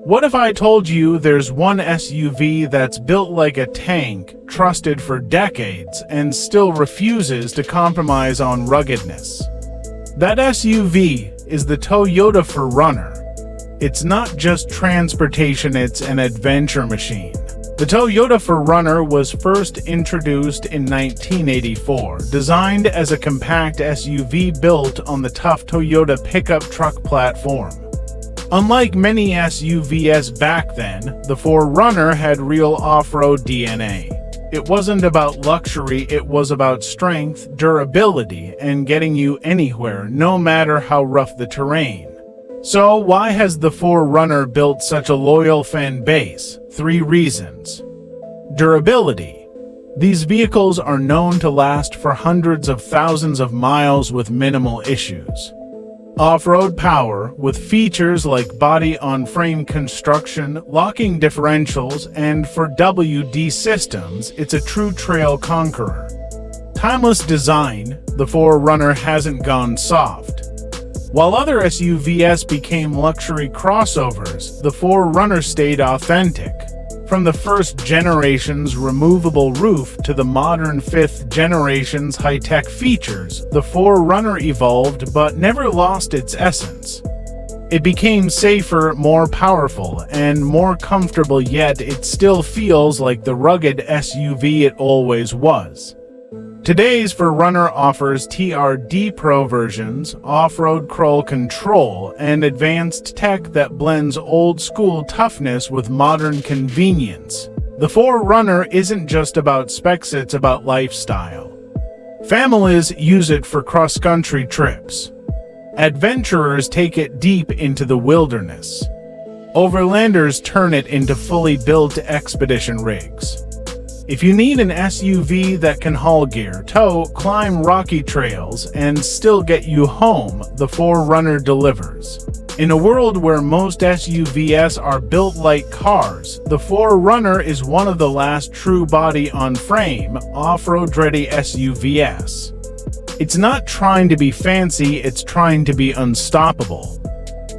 What if I told you there's one SUV that's built like a tank, trusted for decades, and still refuses to compromise on ruggedness? That SUV is the Toyota 4Runner. It's not just transportation, it's an adventure machine. The Toyota 4Runner was first introduced in 1984, designed as a compact SUV built on the tough Toyota pickup truck platform. Unlike many SUVs back then, the 4Runner had real off-road DNA. It wasn't about luxury, it was about strength, durability, and getting you anywhere, no matter how rough the terrain. So why has the 4Runner built such a loyal fan base? 3 reasons. Durability. These vehicles are known to last for hundreds of thousands of miles with minimal issues. Off-road power, with features like body-on-frame construction, locking differentials, and for WD systems, it's a true trail conqueror. Timeless design, the 4Runner hasn't gone soft. While other SUVs became luxury crossovers, the 4Runner stayed authentic. From the first generation's removable roof to the modern 5th generation's high-tech features, the 4Runner evolved but never lost its essence. It became safer, more powerful, and more comfortable, yet it still feels like the rugged SUV it always was. Today's 4Runner offers TRD Pro versions, off-road crawl control, and advanced tech that blends old-school toughness with modern convenience. The 4Runner isn't just about specs, it's about lifestyle. Families use it for cross-country trips. Adventurers take it deep into the wilderness. Overlanders turn it into fully built expedition rigs. If you need an SUV that can haul gear, tow, climb rocky trails, and still get you home, the 4Runner delivers. In a world where most SUVs are built like cars, the 4Runner is one of the last true body-on-frame, off-road-ready SUVs. It's not trying to be fancy, it's trying to be unstoppable.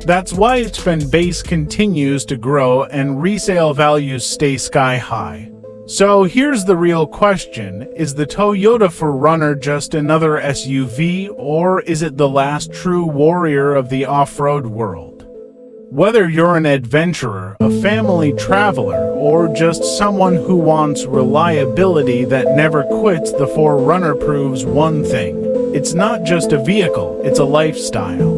That's why its fan base continues to grow and resale values stay sky-high. So here's the real question, is the Toyota 4Runner just another SUV, or is it the last true warrior of the off-road world? Whether you're an adventurer, a family traveler, or just someone who wants reliability that never quits, the 4Runner proves one thing. It's not just a vehicle, it's a lifestyle.